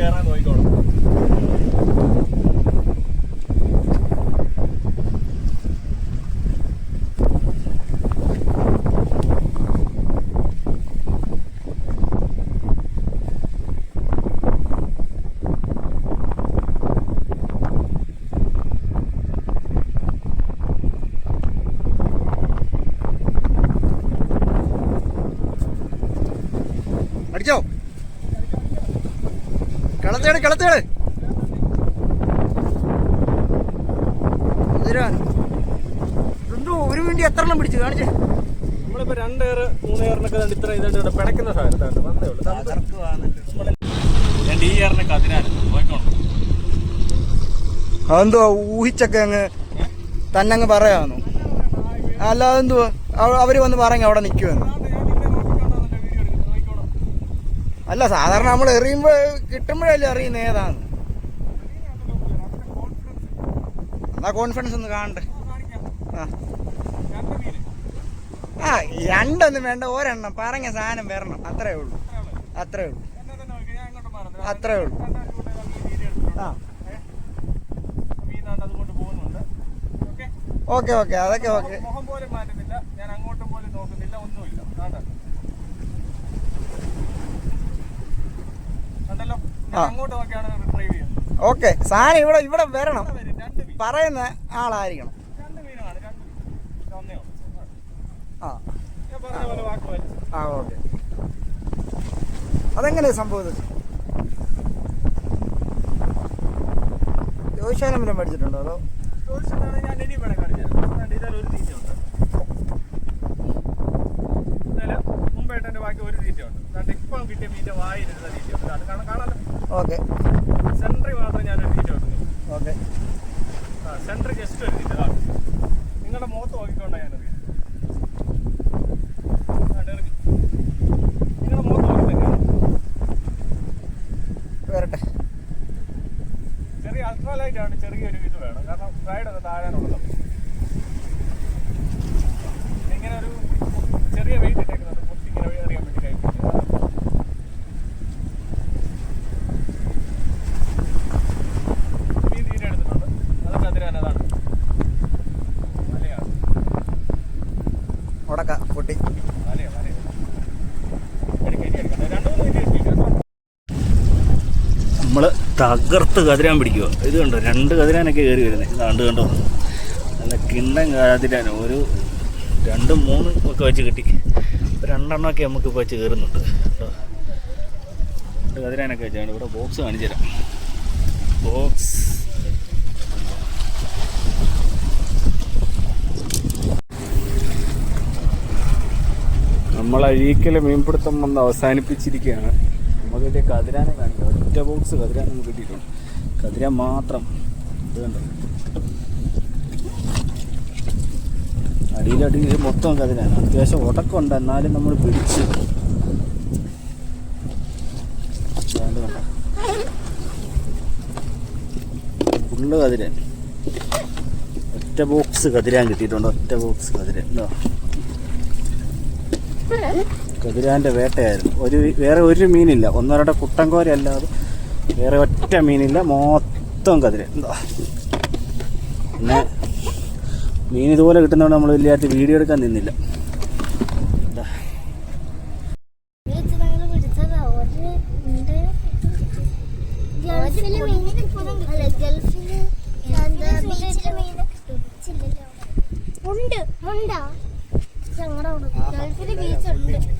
കയറാൻ നോക്കിക്കോളാം. അടിച്ചോ, കളത്തേട് കളത്തേട്. എന്തോ ഒരു വേണ്ടി എത്ര എണ്ണം പിടിച്ചു കാണിച്ചേ. നമ്മളിപ്പോ 2 ഏറ് 3 ഏറിനൊക്കെ ഇത്ര ഇതായിട്ട് പിടയ്ക്കുന്ന സാധനത്താണ് വന്നേ ഉള്ളൂ. ഈ ഏറിനൊക്കെ അതിനായിരുന്നു നോക്കണം. അതെന്തോ ഊഹിച്ചൊക്കെ അങ്ങ് തന്നങ്ങ് പറയാന്നു. അല്ലാതെ എന്തുവാ അവര് വന്ന് പറഞ്ഞ അവിടെ നിൽക്കുമെന്ന്. അല്ല, സാധാരണ നമ്മൾ എറിയുമ്പോ കിട്ടുമ്പോഴല്ലേ അറിയുന്നത് ഏതാന്ന്. എന്നാ കോൺഫിഡൻസ് ഒന്ന് കാണണ്ടേ. ആ 2 വേണ്ട, ഒരെണ്ണം പറഞ്ഞ സാധനം വരണം. അത്രേ ഉള്ളൂ. ആ ഓക്കെ അതൊക്കെ ഓക്കെ. മുഖം പോലും മാറ്റുന്നില്ല, ഞാൻ അങ്ങോട്ടും പോലും നോക്കുന്നില്ല, ഒന്നുമില്ല. കണ്ടല്ലോ, അങ്ങോട്ട് നോക്കിയാണ് റിട്രൈവ് ചെയ്യുന്നത്. ഓക്കെ, സാധനം ഇവിടെ വരണം. പറയുന്ന ആളായിരിക്കണം. 2 മീനാണ്, 2 ഒന്നേ ഉള്ളൂ. ആ ഞാൻ പറഞ്ഞ പോലെ വാക്ക് വലിച്ചു. ആ ഓക്കെ. അതെങ്ങനെയാ സംഭവം? ജോയിശാനം വല്ലതും മേടിച്ചിട്ടുണ്ടോ അതോ? ഞാൻ ഇനി വേണം കാണിച്ചാൽ. ഇതൊരു തീറ്റയുണ്ട്, മുമ്പായിട്ട് എൻ്റെ ബാക്കി ഒരു തീറ്റയുണ്ട്. ഇപ്പം കിട്ടിയ മീൻ്റെ വായിരുന്ന തീറ്റയുണ്ട്. അത് കാണാമല്ലോ. ഓക്കെ, സെൻട്രി മാത്രം ഞാനൊരു തീറ്റ വെക്കുന്നു. ഓക്കെ. സെൻട്രി ജസ്റ്റ് ഒരു തീറ്റ. നിങ്ങളുടെ മുഖത്ത് നോക്കിക്കൊണ്ടാണ് ഞാനത്. നിങ്ങളുടെ മുഖത്ത് നോക്കി വരട്ടെ. ചെറിയ അൾട്രാലൈറ്റാണ്, ചെറിയൊരു ഇത് വേണം. കാരണം ഫ്രൈഡ് അത് താഴാനുള്ളത്. ഇങ്ങനെ ഒരു ചെറിയ വെയിറ്റ് ഇട്ടേക്കുന്നത് ഇങ്ങനെ അറിയാൻ വേണ്ടി കഴിക്കും. മീൻ തീരെ എടുത്തിട്ടുണ്ട്. അതൊക്കെ അതിരാൻ അതാണ് വലയാണ്. ഉടക്ക പൊട്ടി. വലയോ എടുക്കണ്ട. 2-3 തീറ്റ. നമ്മള് തകർത്ത് കതിരാൻ പിടിക്കുക. ഇത് കണ്ടോ, 2 കതിരാനൊക്കെ കയറി വരുന്നത്. ഇതാണ്ട് കണ്ടോ, നല്ല കിണ്ണം കതിരാൻ. ഒരു 2-3 ഒക്കെ വെച്ച് കിട്ടി. 2 എണ്ണമൊക്കെ നമുക്കിപ്പോൾ വെച്ച് കയറുന്നുണ്ട് കേട്ടോ. 2 കതിരാനൊക്കെ വെച്ചാണ്. ഇവിടെ ബോക്സ് കാണിച്ചു തരാം. ബോക്സ് നമ്മൾ അഴീക്കൽ മീൻപിടുത്തം വന്ന് അവസാനിപ്പിച്ചിരിക്കുകയാണ്. നമുക്കിതിൻ്റെ കതിരാനെ കാണിക്കാം. ഒറ്റ ബോക്സ് കതിരാൻ നമുക്ക് കിട്ടിയിട്ടുണ്ട്. കതിരാൻ മാത്രം. ഇത് കണ്ടോ, അടിയിൽ മൊത്തം കതിരാണ്. അത്യാവശ്യം ഉടക്കമുണ്ട്, എന്നാലും നമ്മൾ പിടിച്ച് ഫുള്ള് കതിരാൻ. ഒറ്റ ബോക്സ് കതിരാൻ കിട്ടിയിട്ടുണ്ട്. ഒറ്റ ബോക്സ് കതിരാൻ. എന്തോ കതിരാൻ്റെ വേട്ടയായിരുന്നു. വേറെ ഒരു മീനില്ല. 1-2 കുട്ടൻകോര അല്ലാതെ വേറെ ഒറ്റ മീനില്ല. മൊത്തം കതിരാൻ. എന്താ പിന്നെ മീൻ ഇതുപോലെ കിട്ടുന്നതുകൊണ്ട് നമ്മൾ വലിയായിട്ട് വീഡിയോ എടുക്കാൻ നിന്നില്ല. ഉണ്ട്.